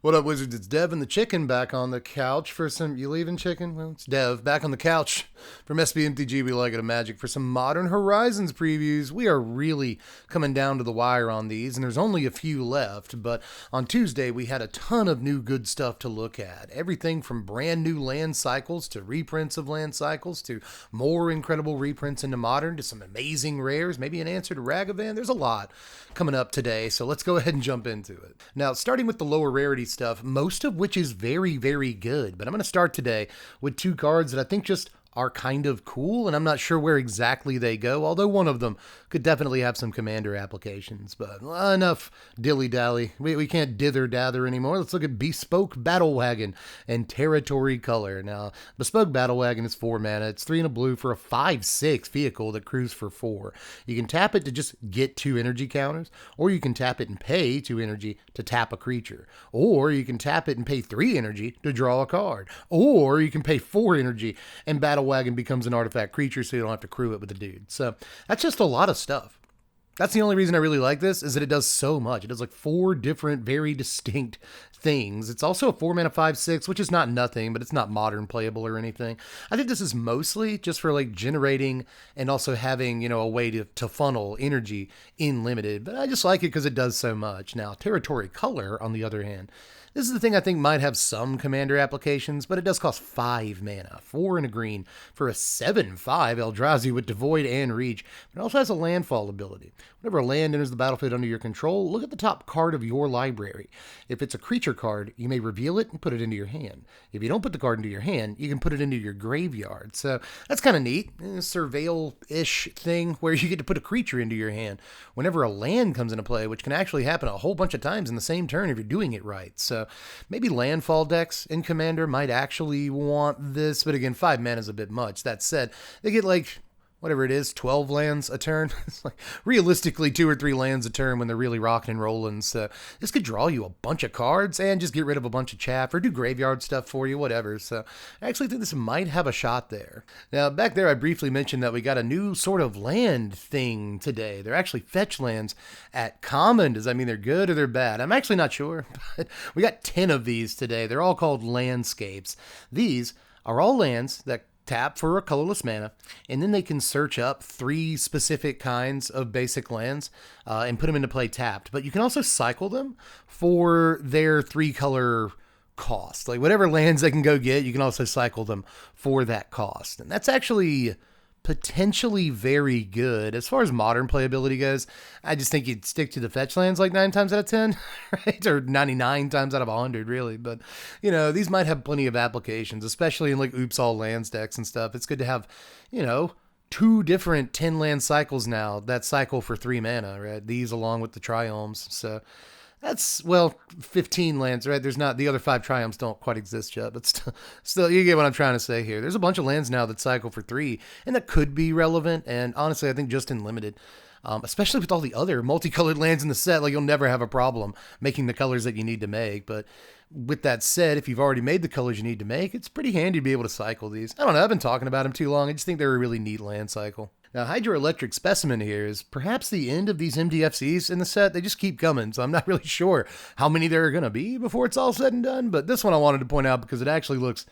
What up, Wizards? It's Dev and the Chicken back on the couch for some... You leaving, Chicken? Well, it's Dev back on the couch from Mtg. We like it a magic for some Modern Horizons previews. We are really coming down to the wire on these, and there's only a few left. But on Tuesday, we had a ton of new good stuff to look at. Everything from brand new land cycles to reprints of land cycles to more incredible reprints into Modern to some amazing rares, maybe an answer to Ragavan. There's a lot coming up today, so let's go ahead and jump into it. Now, starting with the lower rarity stuff, most of which is very, very good. But I'm going to start today with two cards that I think just are kind of cool, and I'm not sure where exactly they go, although one of them could definitely have some commander applications. But enough dilly-dally. We can't dither-dather anymore. Let's look at Bespoke Battlewagon and Territory Culler. Now, Bespoke Battlewagon is 4 mana. It's 3 and a blue for a 5/6 vehicle that crews for 4. You can tap it to just get 2 energy counters, or you can tap it and pay 2 energy to tap a creature. Or you can tap it and pay 3 energy to draw a card. Or you can pay 4 energy and Battlewagon becomes an artifact creature, so you don't have to crew it with a dude. So that's just a lot of stuff. That's the only reason I really like this, is that it does so much. It does like 4 different, very distinct things. It's also a 4 mana 5/6, which is not nothing, but it's not modern playable or anything. I think this is mostly just for like generating and also having, a way to funnel energy in limited. But I just like it because it does so much. Now, Territory Culler, on the other hand, this is the thing I think might have some commander applications, but it does cost 5 mana, 4 and a green, for a 7/5 Eldrazi with Devoid and Reach. But it also has a landfall ability. Whenever a land enters the battlefield under your control, look at the top card of your library. If it's a creature card, you may reveal it and put it into your hand. If you don't put the card into your hand, you can put it into your graveyard. So that's kind of neat. Surveil-ish thing where you get to put a creature into your hand whenever a land comes into play, which can actually happen a whole bunch of times in the same turn if you're doing it right. So maybe landfall decks in Commander might actually want this, but again, 5 mana is a bit much. That said, they get like, whatever it is, 12 lands a turn. It's like realistically 2 or 3 lands a turn when they're really rocking and rolling. So this could draw you a bunch of cards and just get rid of a bunch of chaff or do graveyard stuff for you, whatever. So I actually think this might have a shot there. Now, back there, I briefly mentioned that we got a new sort of land thing today. They're actually fetch lands at common. Does that mean they're good or they're bad? I'm actually not sure, but we got 10 of these today. They're all called landscapes. These are all lands that tap for a colorless mana, and then they can search up 3 specific kinds of basic lands and put them into play tapped. But you can also cycle them for their 3 color cost. Like whatever lands they can go get, you can also cycle them for that cost. And that's actually potentially very good. As far as modern playability goes, I just think you'd stick to the fetch lands like 9 times out of 10, right? Or 99 times out of 100, really. But, these might have plenty of applications, especially in like Oops All Lands decks and stuff. It's good to have, 2 different 10 land cycles now that cycle for 3 mana, right? These along with the Triomes. So that's, 15 lands, right? There's not, the other 5 Triumphs don't quite exist yet, but still, you get what I'm trying to say here. There's a bunch of lands now that cycle for 3, and that could be relevant, and honestly, I think just in limited, especially with all the other multicolored lands in the set, like you'll never have a problem making the colors that you need to make. But with that said, if you've already made the colors you need to make, it's pretty handy to be able to cycle these. I don't know, I've been talking about them too long. I just think they're a really neat land cycle. Now, Hydroid Electric specimen here is perhaps the end of these MDFCs in the set. They just keep coming, so I'm not really sure how many there are going to be before it's all said and done. But this one I wanted to point out because it actually looks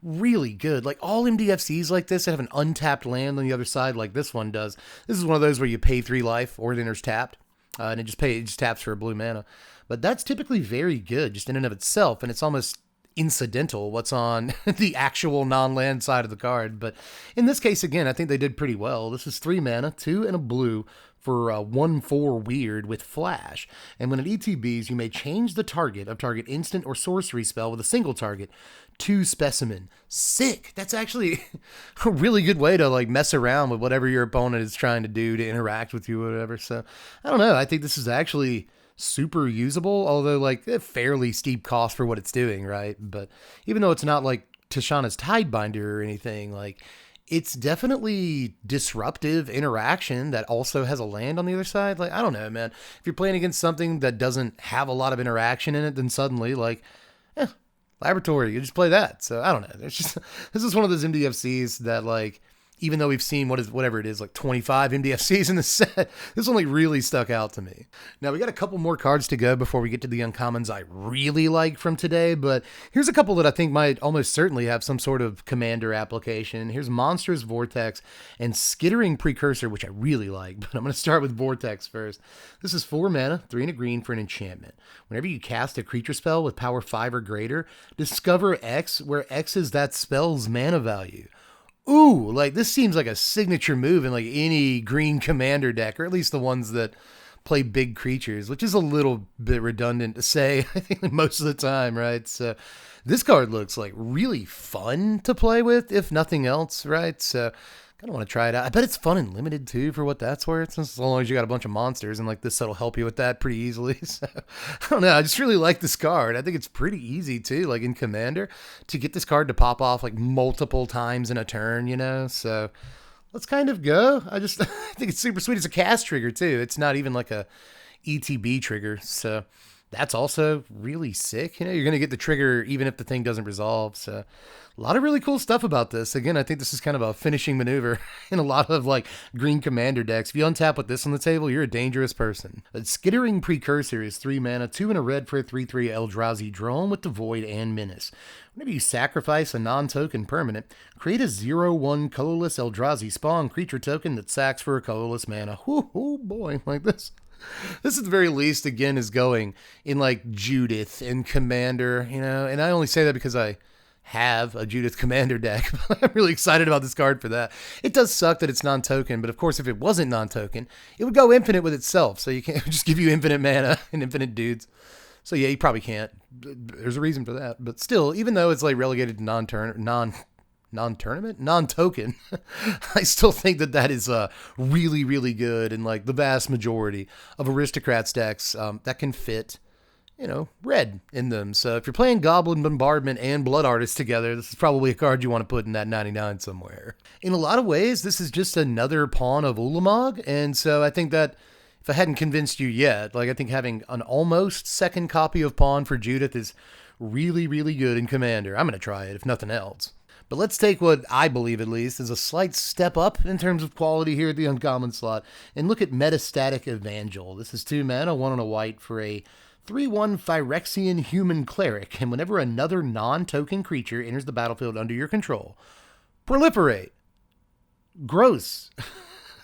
really good. Like all MDFCs like this that have an untapped land on the other side like this one does. This is one of those where you pay 3 life or it enters tapped, and it just taps for a blue mana. But that's typically very good just in and of itself, and it's almost incidental what's on the actual non-land side of the card. But in this case, again, I think they did pretty well. This is 3 mana, 2 and a blue for 1/4 weird with flash. And when it ETBs, you may change the target of target instant or sorcery spell with a single target to specimen. Sick. That's actually a really good way to like mess around with whatever your opponent is trying to do to interact with you or whatever. So I don't know. I think this is actually super usable, although like a fairly steep cost for what it's doing, right? But even though it's not like Tishana's Tidebinder or anything, like it's definitely disruptive interaction that also has a land on the other side. Like, I don't know, man. If you're playing against something that doesn't have a lot of interaction in it, then suddenly like, Laboratory, you just play that. So I don't know. There's just, this is one of those MDFCs that like even though we've seen whatever it is, like 25 MDFCs in the set, this only really stuck out to me. Now, we got a couple more cards to go before we get to the uncommons I really like from today, but here's a couple that I think might almost certainly have some sort of commander application. Here's Monstrous Vortex and Skittering Precursor, which I really like, but I'm going to start with Vortex first. This is 4 mana, 3 and a green for an enchantment. Whenever you cast a creature spell with power 5 or greater, discover X, where X is that spell's mana value. Ooh, like this seems like a signature move in like any green commander deck, or at least the ones that play big creatures, which is a little bit redundant to say, I think most of the time, right? So this card looks like really fun to play with, if nothing else, right? So kind of want to try it out. I bet it's fun and limited too, for what that's worth, as long as you got a bunch of monsters, and like this set will help you with that pretty easily. So I don't know, I just really like this card. I think it's pretty easy too, like in Commander, to get this card to pop off like multiple times in a turn, you know? So let's kind of go. I think it's super sweet. It's a cast trigger too. It's not even like a ETB trigger, so that's also really sick. You know, you're going to get the trigger even if the thing doesn't resolve. So a lot of really cool stuff about this. Again, I think this is kind of a finishing maneuver in a lot of like green commander decks. If you untap with this on the table, you're a dangerous person. A Skittering Precursor is 3 mana, 2 and a red for a 3/3 Eldrazi drone with the Void and Menace. Whenever you sacrifice a non-token permanent, create a 0/1 colorless Eldrazi spawn creature token that sacks for a colorless mana. Oh boy, like this. This at the very least, again, is going in like Judith and Commander, you know, and I only say that because I have a Judith Commander deck. I'm really excited about this card for that. It does suck that it's non-token, but of course, if it wasn't non-token, it would go infinite with itself, so you can't just give you infinite mana and infinite dudes. So yeah, you probably can't. There's a reason for that, but still, even though it's like relegated to non-token, I still think that is really, really good in like the vast majority of aristocrats decks that can fit, you know, red in them. So if you're playing Goblin Bombardment and Blood Artist together, this is probably a card you want to put in that 99 somewhere. In a lot of ways, this is just another pawn of Ulamog, and so I think that if I hadn't convinced you yet, like I think having an almost second copy of Pawn for Judith is really, really good in Commander. I'm going to try it, if nothing else. But let's take what I believe, at least, is a slight step up in terms of quality here at the uncommon slot, and look at Metastatic Evangel. This is 2 mana, 1 and a white for a 3/1 Phyrexian Human Cleric, and whenever another non-token creature enters the battlefield under your control, proliferate. Gross.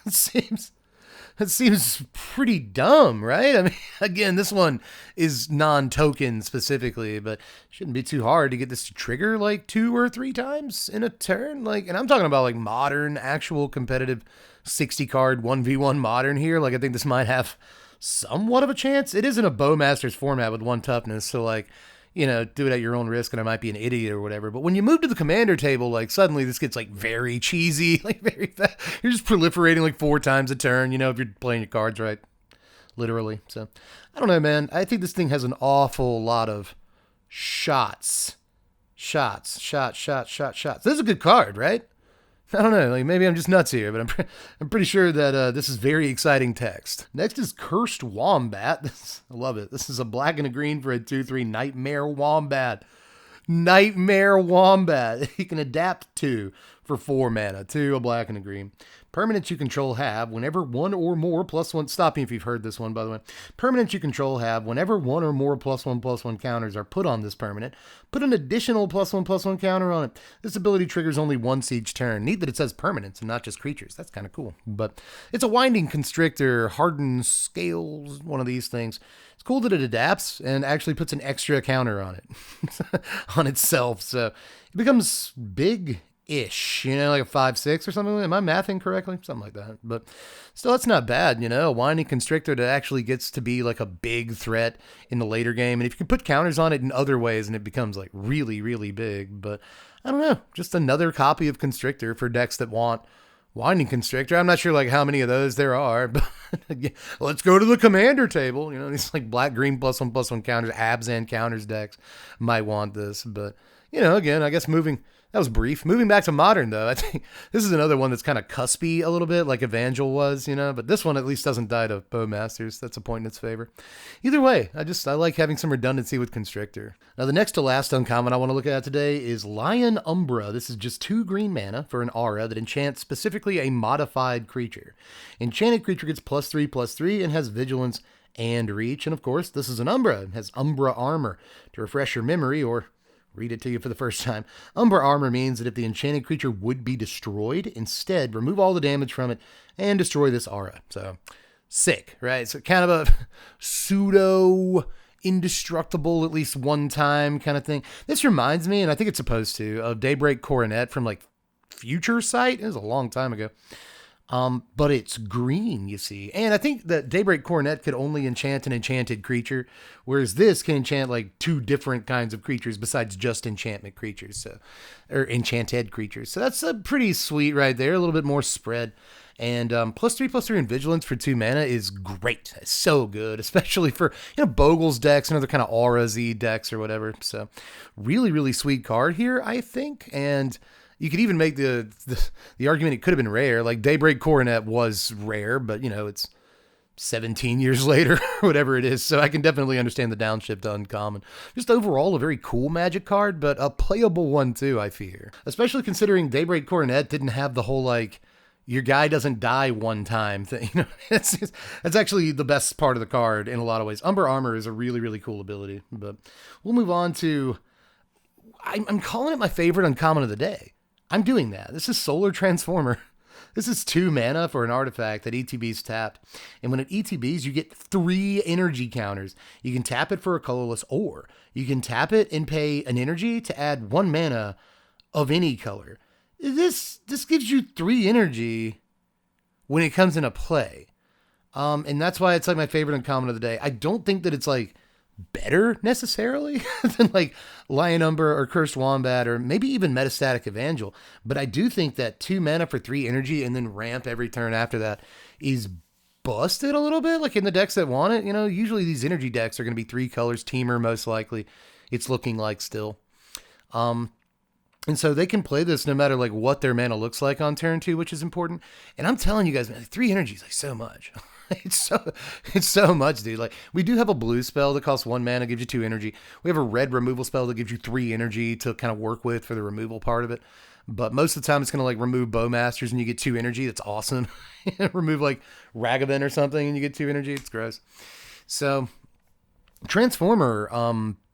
It seems pretty dumb, right? I mean, again, this one is non-token specifically, but shouldn't be too hard to get this to trigger like 2 or 3 times in a turn. Like, and I'm talking about like modern, actual competitive 60 card 1v1 modern here. Like, I think this might have somewhat of a chance. It is in a Bowmasters format with 1 toughness, so like, you know, do it at your own risk and I might be an idiot or whatever. But when you move to the commander table, like suddenly this gets like very cheesy, like very fast. You're just proliferating like 4 times a turn, you know, if you're playing your cards right, literally. So I don't know, man. I think this thing has an awful lot of shots. Shots. This is a good card, right? I don't know, like maybe I'm just nuts here, but I'm pretty sure that this is very exciting text. Next is Cursed Wombat. I love it. This is a black and a green for a 2/3 Nightmare Wombat. Nightmare Wombat. You can adapt to for 4 mana, 2, a black and a green. Permanents you control have, whenever 1 or more +1, stop me if you've heard this one, by the way. Permanents you control have, whenever 1 or more +1/+1 counters are put on this permanent, put an additional +1/+1 counter on it. This ability triggers only once each turn. Neat that it says permanents and not just creatures. That's kind of cool. But it's a Winding Constrictor, Hardened Scales, one of these things. It's cool that it adapts and actually puts an extra counter on it, on itself. So it becomes big-ish, you know, like a 5/6 or something. Am I mathing correctly? Something like that. But still, that's not bad, you know, a Winding Constrictor that actually gets to be like a big threat in the later game. And if you can put counters on it in other ways, and it becomes like really, really big. But I don't know, just another copy of Constrictor for decks that want Winding Constrictor. I'm not sure like how many of those there are, but again, let's go to the commander table. You know, these like black, green +1/+1 counters, abs and counters decks might want this, but again, I guess that was brief. Moving back to Modern, though, I think this is another one that's kind of cuspy a little bit, like Evangel was, but this one at least doesn't die to Bowmasters. That's a point in its favor. Either way, I like having some redundancy with Constrictor. Now, the next to last uncommon I want to look at today is Lion Umbra. This is just 2 green mana for an aura that enchants specifically a modified creature. Enchanted creature gets +3/+3 and has Vigilance and Reach. And of course, this is an Umbra. It has Umbra Armor. To refresh your memory, or read it to you for the first time, Umbra Armor means that if the enchanted creature would be destroyed, instead remove all the damage from it and destroy this aura. So, sick, right? So kind of a pseudo indestructible at least one time kind of thing. This reminds me, and I think it's supposed to, of Daybreak Coronet from like Future Sight. It was a long time ago. But it's green, you see. And I think that Daybreak Coronet could only enchant an enchanted creature, whereas this can enchant like 2 different kinds of creatures besides just enchantment creatures, or enchanted creatures. So that's pretty sweet right there. A little bit more spread. And +3/+3 and Vigilance for 2 mana is great. It's so good, especially for Bogle's decks and other kind of Aura-Z decks or whatever. So really, really sweet card here, I think. And you could even make the argument it could have been rare. Like Daybreak Coronet was rare, but it's 17 years later, whatever it is. So I can definitely understand the downshift to uncommon. Just overall a very cool Magic card, but a playable one too, I fear. Especially considering Daybreak Coronet didn't have the whole your guy doesn't die one time thing. That's actually the best part of the card in a lot of ways. Umbra Armor is a really, really cool ability. But we'll move on to, I'm calling it my favorite uncommon of the day. I'm doing that. This is Solar Transformer. This is 2 mana for an artifact that ETB's tapped. And when it ETBs, you get 3 energy counters. You can tap it for a colorless, or you can tap it and pay an energy to add 1 mana of any color. This gives you 3 energy when it comes into play. And that's why it's like my favorite uncommon of the day. I don't think that it's like better necessarily than like Lion Umbra or Cursed Wombat or maybe even Metastatic Evangel, but I do think that 2 mana for 3 energy and then ramp every turn after that is busted a little bit. Like in the decks that want it, usually these energy decks are going to be 3 colors, Teamer most likely. It's looking like still. And so they can play this no matter like what their mana looks like on turn 2, which is important. And I'm telling you guys, man, 3 energy is like so much. It's so much, dude. Like, we do have a blue spell that costs 1 mana, gives you 2 energy. We have a red removal spell that gives you 3 energy to kind of work with for the removal part of it. But most of the time it's going to like remove Bowmasters and you get 2 energy. That's awesome. Remove like Ragavan or something and you get 2 energy. It's gross. So Transformer,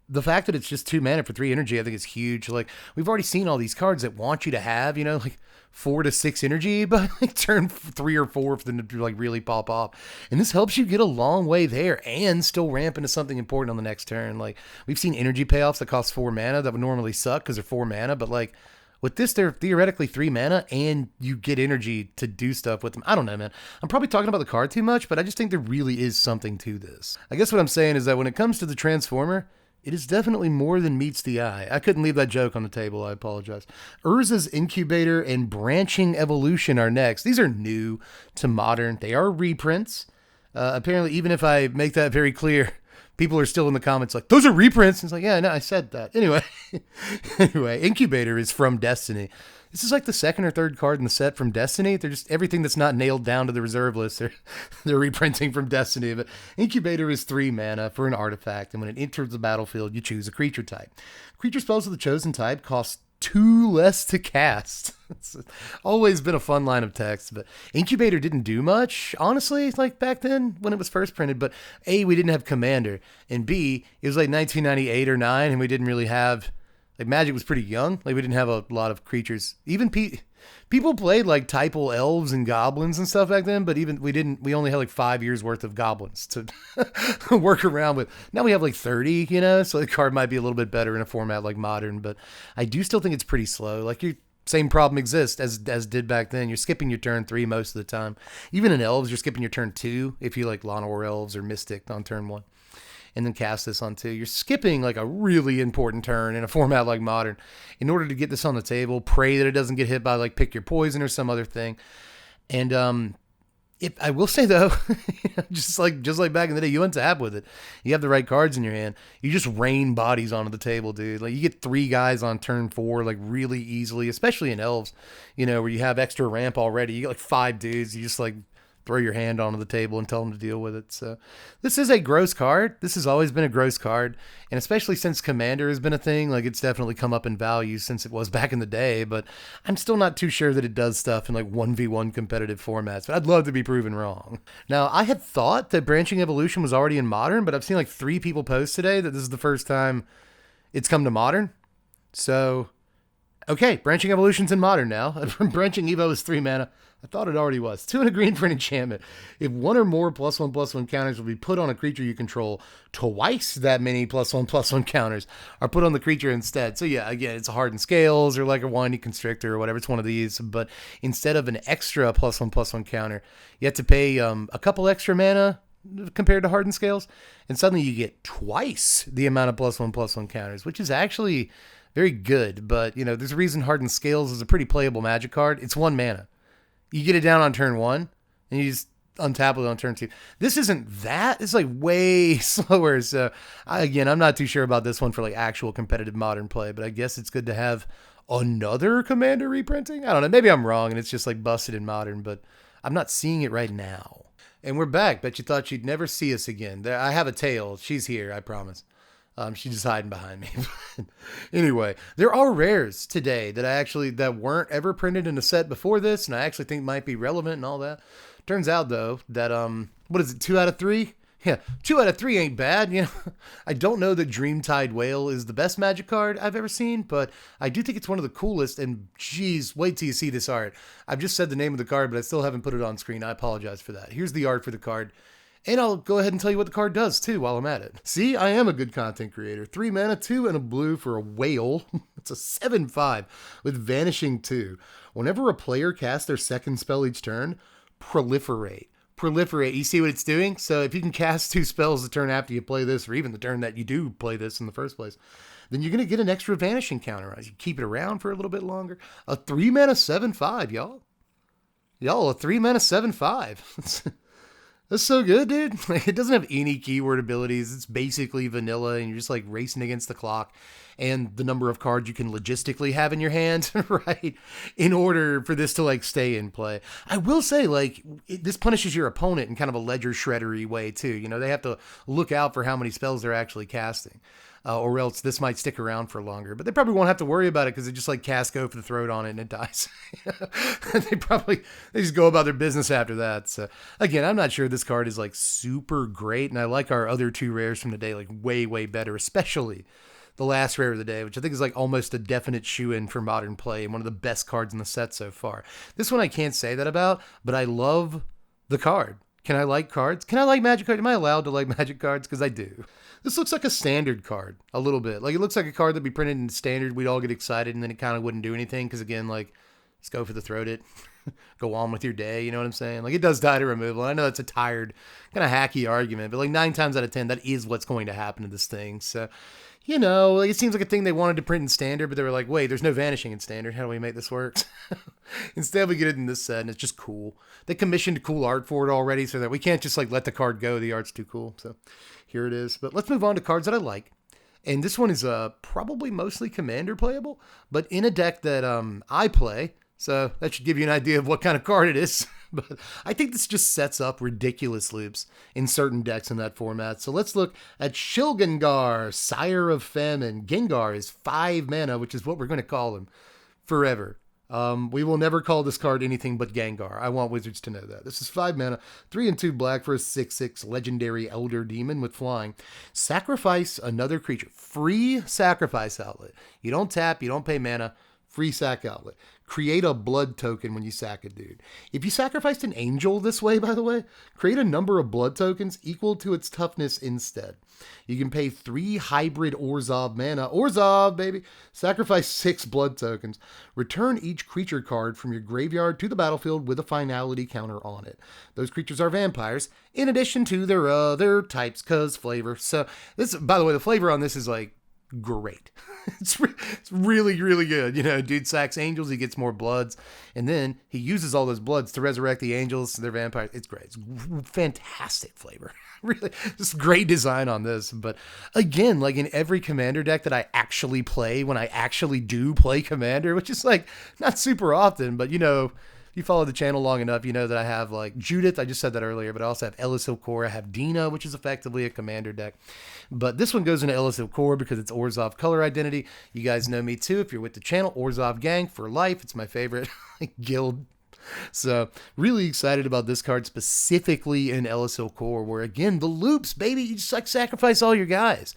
the fact that it's just 2 mana for 3 energy, I think is huge. Like, we've already seen all these cards that want you to have, like 4 to 6 energy, but like turn 3 or 4 for them to like really pop off. And this helps you get a long way there and still ramp into something important on the next turn. Like, we've seen energy payoffs that cost 4 mana that would normally suck because they're 4 mana, but like with this, they're theoretically 3 mana and you get energy to do stuff with them. I don't know, man. I'm probably talking about the card too much, but I just think there really is something to this. I guess what I'm saying is that when it comes to the Transformer, it is definitely more than meets the eye. I couldn't leave that joke on the table. I apologize. Urza's Incubator and Branching Evolution are next. These are new to Modern. They are reprints. Apparently, even if I make that very clear, people are still in the comments like, those are reprints. It's like, yeah, no, I said that. Anyway, Incubator is from Destiny. This is like the 2nd or 3rd card in the set from Destiny. They're just everything that's not nailed down to the reserve list. They're reprinting from Destiny. But Incubator is 3 mana for an artifact, and when it enters the battlefield, you choose a creature type. Creature spells of the chosen type cost 2 less to cast. It's always been a fun line of text, but Incubator didn't do much, honestly, like back then when it was first printed. But A, we didn't have Commander, and B, it was like 1998 or 9, and we didn't really have. Like, Magic was pretty young. Like, we didn't have a lot of creatures. Even people played, like, typal elves and goblins and stuff back then, but even we only had, like, 5 years worth of goblins to work around with. Now we have, like, 30, so the card might be a little bit better in a format like Modern, but I do still think it's pretty slow. Like, your same problem exists as did back then. You're skipping your turn 3 most of the time. Even in Elves, you're skipping your turn 2 if you like Llanowar Elves or Mystic on turn 1. And then cast this on 2. You're skipping like a really important turn in a format like Modern in order to get this on the table. Pray that it doesn't get hit by like Pick Your Poison or some other thing. And If I will say though, just like back in the day, you untap with it. You have the right cards in your hand. You just rain bodies onto the table, dude. Like you get 3 guys on turn 4, like really easily, especially in elves, where you have extra ramp already. You get like 5 dudes. You just like throw your hand onto the table and tell them to deal with it. So this is a gross card. This has always been a gross card. And especially since Commander has been a thing, like it's definitely come up in value since it was back in the day, but I'm still not too sure that it does stuff in like 1v1 competitive formats, but I'd love to be proven wrong. Now, I had thought that Branching Evolution was already in Modern, but I've seen like 3 people post today that this is the first time it's come to Modern. So, okay, Branching Evolution's in Modern now. Branching Evo is 3 mana. I thought it already was. 2 and a green for an enchantment. If 1 or more +1/+1 counters will be put on a creature you control, twice that many +1/+1 counters are put on the creature instead. So yeah, again, it's a Hardened Scales or like a Windy Constrictor or whatever. It's one of these. But instead of an extra +1/+1 counter, you have to pay a couple extra mana compared to Hardened Scales. And suddenly you get twice the amount of +1/+1 counters, which is actually very good. But, there's a reason Hardened Scales is a pretty playable Magic card. It's 1 mana. You get it down on turn 1, and you just untap it on turn 2. This isn't that. It's like way slower. So, I'm not too sure about this one for like actual competitive Modern play, but I guess it's good to have another Commander reprinting. I don't know. Maybe I'm wrong, and it's just like busted in Modern, but I'm not seeing it right now. And we're back. Bet you thought you'd never see us again. I have a tail. She's here, I promise. She's just hiding behind me. Anyway, there are rares today that weren't ever printed in a set before this, and I actually think might be relevant and all that. Turns out though that what is it, 2 out of 3? Yeah, 2 out of 3 ain't bad. I don't know that Dreamtide Whale is the best Magic card I've ever seen, but I do think it's one of the coolest. And geez, wait till you see this art. I've just said the name of the card, but I still haven't put it on screen. I apologize for that. Here's the art for the card. And I'll go ahead and tell you what the card does, too, while I'm at it. See, I am a good content creator. 3 mana, 2 and a blue for a whale. It's a 7/5 with Vanishing 2. Whenever a player casts their second spell each turn, proliferate. Proliferate. You see what it's doing? So if you can cast 2 spells the turn after you play this, or even the turn that you do play this in the first place, then you're going to get an extra Vanishing counter. You keep it around for a little bit longer. A 3 mana 7/5, y'all. Y'all, a 3 mana 7/5. That's so good, dude. It doesn't have any keyword abilities. It's basically vanilla, and you're just like racing against the clock and the number of cards you can logistically have in your hand, right? In order for this to like stay in play. I will say, like, this punishes your opponent in kind of a ledger shreddery way too. They have to look out for how many spells they're actually casting. Or else this might stick around for longer. But they probably won't have to worry about it because they just like cast Go for the Throat on it and it dies. They just go about their business after that. So again, I'm not sure this card is like super great. And I like our other 2 rares from the day like way, way better, especially the last rare of the day, which I think is like almost a definite shoe-in for Modern play and one of the best cards in the set so far. This one I can't say that about, but I love the card. Can I like cards? Can I like Magic cards? Am I allowed to like Magic cards? Because I do. This looks like a standard card a little bit. Like it looks like a card that'd be printed in standard. We'd all get excited and then it kind of wouldn't do anything. Because again, like, just go for the throat it. Go on with your day. You know what I'm saying? Like it does die to removal. I know that's a tired, kind of hacky argument. But like 9 times out of 10, that is what's going to happen to this thing. So, like it seems like a thing they wanted to print in standard. But they were like, wait, there's no vanishing in standard. How do we make this work? Instead, we get it in this set. And it's just cool. They commissioned cool art for it already. So that we can't just like let the card go. The art's too cool. So here it is. But let's move on to cards that I like. And this one is probably mostly Commander playable, but in a deck that I play. So that should give you an idea of what kind of card it is. But I think this just sets up ridiculous loops in certain decks in that format. So let's look at Shilgengar, Sire of Famine. Gengar is 5 mana, which is what we're going to call him forever. We will never call this card anything but Gengar. I want Wizards to know that. This is 5 mana, 3 and 2 black for a 6/6 legendary Elder Demon with flying. Sacrifice another creature. Free sacrifice outlet. You don't tap, you don't pay mana. Free sack outlet. Create a blood token when you sack a dude. If you sacrificed an angel this way, by the way, create a number of blood tokens equal to its toughness instead. You can pay 3 hybrid Orzhov mana. Orzhov, baby! Sacrifice 6 blood tokens. Return each creature card from your graveyard to the battlefield with a finality counter on it. Those creatures are vampires, in addition to their other types, cause flavor. So, this, by the way, the flavor on this is like great. It's really, really good. You know, dude sacks angels, he gets more bloods, and then he uses all those bloods to resurrect the angels. They're vampires. It's great. It's fantastic flavor. Really, just great design on this. But again, like in every commander deck that I actually play, when I actually do play commander, which is like not super often, but you know, you follow the channel long enough, you know that I have like Judith, I just said that earlier, but I also have Elisil Core, I have Dina, which is effectively a commander deck. But this one goes into Elisil Core because it's Orzhov color identity. You guys know me too, if you're with the channel, Orzhov gang for life. It's my favorite guild. So really excited about this card specifically in Elisil Core, where again, the loops, baby, you just like sacrifice all your guys.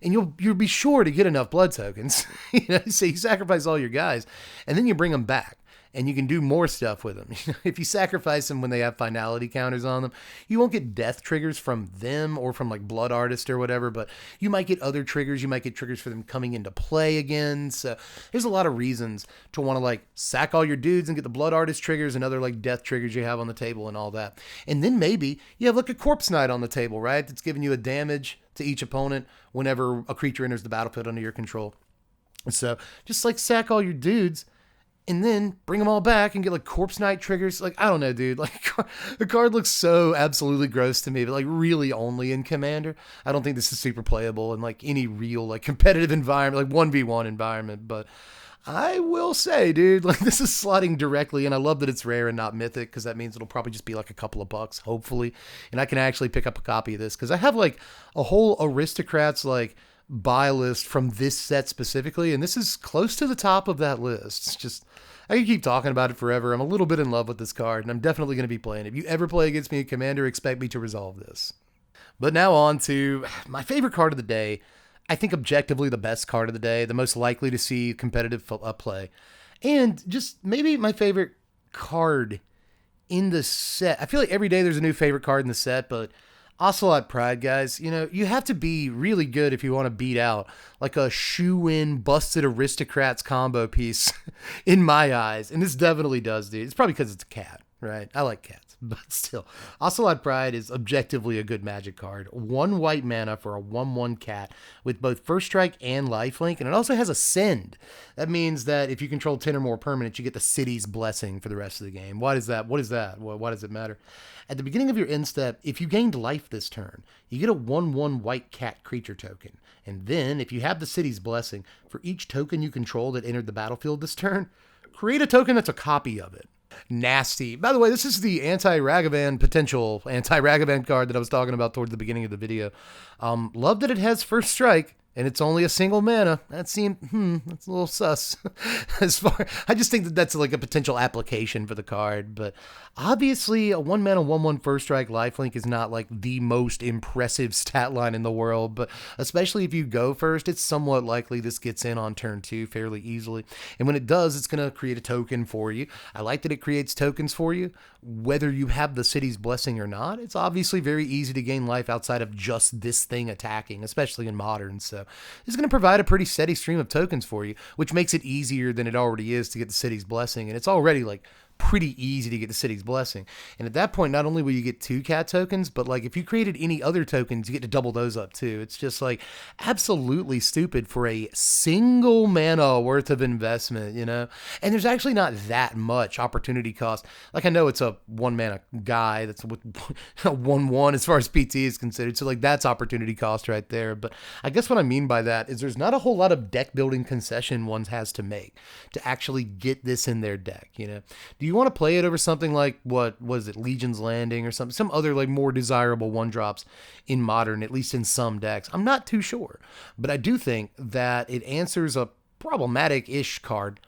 And you'll be sure to get enough blood tokens. You know, so you sacrifice all your guys, and then you bring them back. And you can do more stuff with them. If you sacrifice them when they have finality counters on them, you won't get death triggers from them or from like Blood Artist or whatever, but you might get other triggers. You might get triggers for them coming into play again. So there's a lot of reasons to want to like sack all your dudes and get the Blood Artist triggers and other like death triggers you have on the table and all that. And then maybe you have like a Corpse Knight on the table, right? That's giving you a damage to each opponent whenever a creature enters the battlefield under your control. So just like sack all your dudes, and then bring them all back and get like Corpse Knight triggers. Like, I don't know, dude. Like, the card looks so absolutely gross to me, but like really only in Commander. I don't think this is super playable in like any real like competitive environment, like 1v1 environment. But I will say, dude, like this is slotting directly, and I love that it's rare and not mythic, because that means it'll probably just be like a couple of bucks, hopefully. And I can actually pick up a copy of this, because I have like a whole Aristocrats like buy list from this set specifically, and this is close to the top of that list. It's just, I can keep talking about it forever. I'm a little bit in love with this card, and I'm definitely going to be playing it. If you ever play against me in Commander, expect me to resolve this. But now on to my favorite card of the day. I think objectively the best card of the day, the most likely to see competitive play, and just maybe my favorite card in the set. I feel like every day there's a new favorite card in the set, but Ocelot Pride, guys, you know, you have to be really good if you want to beat out like a shoe-in busted aristocrats combo piece in my eyes. And this definitely does, dude. It's probably because it's a cat, right? I like cats, but still. Ocelot Pride is objectively a good Magic card. 1 white mana for a 1/1 cat with both First Strike and Lifelink, and it also has a Send. That means that if you control 10 or more permanents, you get the City's Blessing for the rest of the game. Why is that? What is that? Why does it matter? At the beginning of your end step, if you gained life this turn, you get a 1/1 white cat creature token. And then, if you have the City's Blessing, for each token you control that entered the battlefield this turn, create a token that's a copy of it. Nasty. By the way, this is the potential anti-Ragavan card that I was talking about towards the beginning of the video. Love that it has First Strike, and it's only a single mana. That seemed, that's a little sus. I just think that that's like a potential application for the card, but obviously a 1 mana 1/1 First Strike lifelink is not like the most impressive stat line in the world, but especially if you go first, it's somewhat likely this gets in on turn 2 fairly easily. And when it does, it's going to create a token for you. I like that it creates tokens for you, whether you have the City's Blessing or not. It's obviously very easy to gain life outside of just this thing attacking, especially in Modern, so it's going to provide a pretty steady stream of tokens for you, which makes it easier than it already is to get the City's Blessing, and it's already like pretty easy to get the City's Blessing. And at that point, not only will you get 2 cat tokens, but like if you created any other tokens, you get to double those up too. It's just like absolutely stupid for a single mana worth of investment, you know? And there's actually not that much opportunity cost. Like I know it's a 1 mana guy that's with 1/1 as far as PT is considered. So like that's opportunity cost right there. But I guess what I mean by that is there's not a whole lot of deck building concession one has to make to actually get this in their deck, you know? Do you want to play it over something like, what was it, Legion's Landing or something, some other like more desirable 1-drops in Modern, at least in some decks? I'm not too sure, but I do think that it answers a problematic-ish card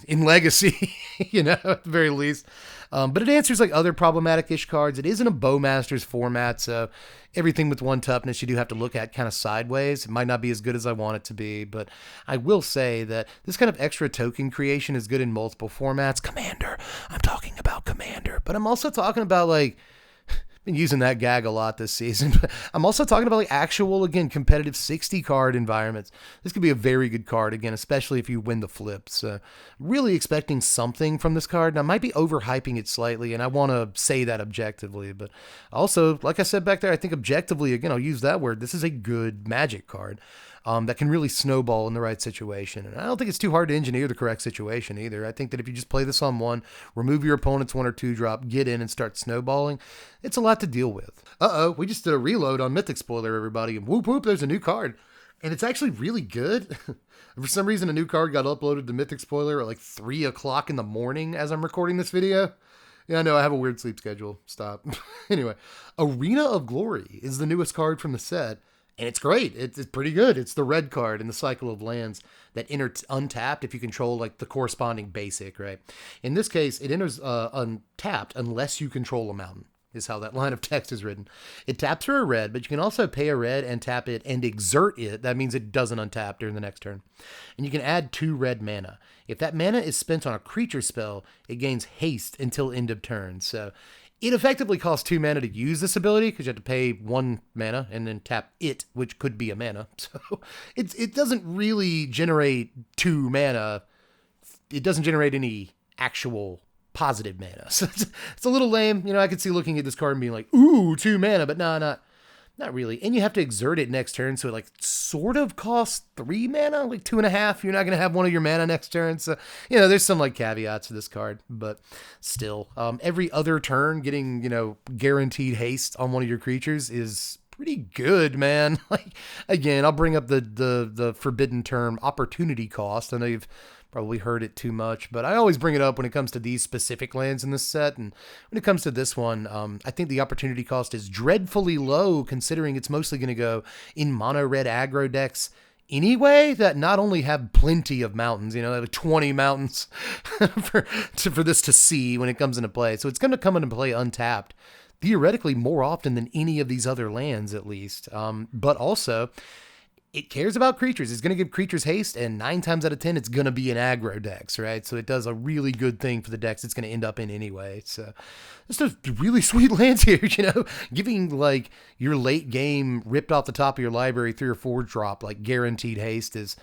in Legacy, you know, at the very least. But it answers like other problematic-ish cards. It isn't a Bowmasters format, so everything with 1 toughness you do have to look at kind of sideways. It might not be as good as I want it to be, but I will say that this kind of extra token creation is good in multiple formats. Commander, I'm talking about Commander, but I'm also talking about like, been using that gag a lot this season, but I'm also talking about like actual, again, competitive 60 card environments. This could be a very good card, again, especially if you win the flips. Really expecting something from this card, and I might be overhyping it slightly, and I want to say that objectively, but also, like I said back there, I think objectively, again, I'll use that word, this is a good Magic card. that can really snowball in the right situation. And I don't think it's too hard to engineer the correct situation either. I think that if you just play this on one, remove your opponent's 1 or 2 drop, get in and start snowballing, it's a lot to deal with. We just did a reload on Mythic Spoiler, everybody, and whoop whoop, there's a new card. And it's actually really good. For some reason, a new card got uploaded to Mythic Spoiler at like 3 o'clock in the morning as I'm recording this video. Yeah, I know, I have a weird sleep schedule. Stop. Anyway, Arena of Glory is the newest card from the set, and it's great. It's pretty good. It's the red card in the cycle of lands that enter untapped if you control like the corresponding basic, right? In this case, it enters untapped unless you control a mountain, is how that line of text is written. It taps for a red, but you can also pay a red and tap it and exert it. That means it doesn't untap during the next turn. And you can add 2 red mana. If that mana is spent on a creature spell, it gains haste until end of turn. So it effectively costs 2 mana to use this ability because you have to pay 1 mana and then tap it, which could be a mana. So it doesn't really generate 2 mana. It doesn't generate any actual positive mana. So it's a little lame. You know, I could see looking at this card and being like, ooh, 2 mana, but no, not really. And you have to exert it next turn, so it like sort of costs 3 mana, like 2.5. You're not going to have one of your mana next turn. So, you know, there's some like caveats to this card, but still, every other turn getting, you know, guaranteed haste on one of your creatures is pretty good, man. Like, again, I'll bring up the forbidden term opportunity cost. I know you've probably heard it too much, but I always bring it up when it comes to these specific lands in this set. And when it comes to this one, I think the opportunity cost is dreadfully low, considering it's mostly going to go in mono red aggro decks anyway, that not only have plenty of mountains, you know, they have 20 mountains for this to see when it comes into play. So it's going to come into play untapped, theoretically more often than any of these other lands, at least. But also, it cares about creatures. It's going to give creatures haste, and 9 times out of 10, it's going to be an aggro decks, right? So it does a really good thing for the decks it's going to end up in anyway. So it's a really sweet lands here, you know, giving like your late game ripped off the top of your library 3 or 4 drop, like guaranteed haste is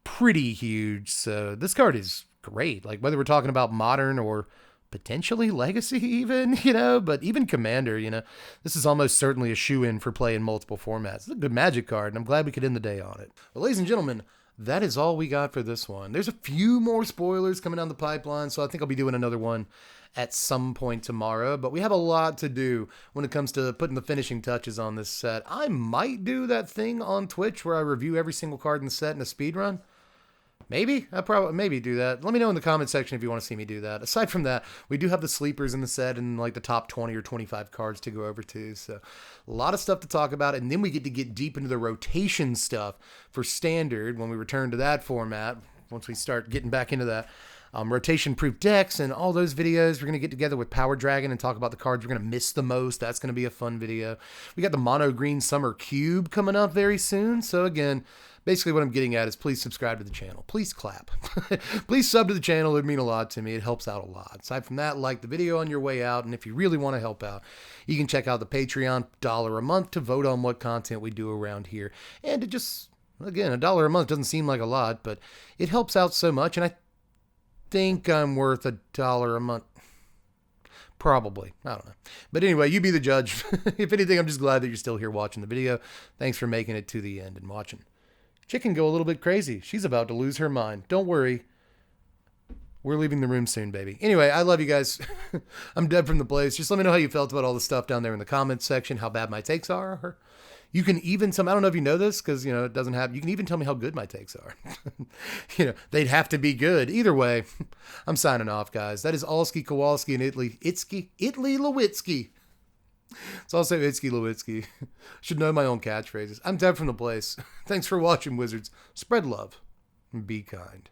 pretty huge. So this card is great. Like whether we're talking about modern or potentially legacy even, you know, but even commander, you know, this is almost certainly a shoe-in for play in multiple formats. It's a good Magic card, and I'm glad we could end the day on it. Well, ladies and gentlemen, that is all we got for this one. There's a few more spoilers coming down the pipeline, so I think I'll be doing another one at some point tomorrow, but we have a lot to do when it comes to putting the finishing touches on this set. I might do that thing on Twitch where I review every single card in the set in a speed run. Maybe. I'll probably maybe do that. Let me know in the comment section if you want to see me do that. Aside from that, we do have the sleepers in the set and like the top 20 or 25 cards to go over too. So a lot of stuff to talk about. And then we get to get deep into the rotation stuff for standard when we return to that format. Once we start getting back into that. Rotation-proof decks and all those videos. We're going to get together with Power Dragon and talk about the cards we're going to miss the most. That's going to be a fun video. We got the Mono Green Summer Cube coming up very soon. So again, basically what I'm getting at is please subscribe to the channel. Please clap. Please sub to the channel. It would mean a lot to me. It helps out a lot. Aside from that, like the video on your way out. And if you really want to help out, you can check out the Patreon, $1 a month to vote on what content we do around here. And it just, again, $1 a month doesn't seem like a lot, but it helps out so much. And I think I'm worth $1 a month. Probably. I don't know. But anyway, you be the judge. If anything, I'm just glad that you're still here watching the video. Thanks for making it to the end and watching. Chicken go a little bit crazy. She's about to lose her mind. Don't worry. We're leaving the room soon, baby. Anyway, I love you guys. I'm dead from the place. Just let me know how you felt about all the stuff down there in the comments section, how bad my takes are. You can even tell me, I don't know if you know this, because, you know, it doesn't happen. You can even tell me how good my takes are. You know, they'd have to be good. Either way, I'm signing off, guys. That is Allski, Kowalski, and Italy Lewitsky. It's also Itsky Lewitsky. Should know my own catchphrases. I'm dead from the place. Thanks for watching, Wizards. Spread love and be kind.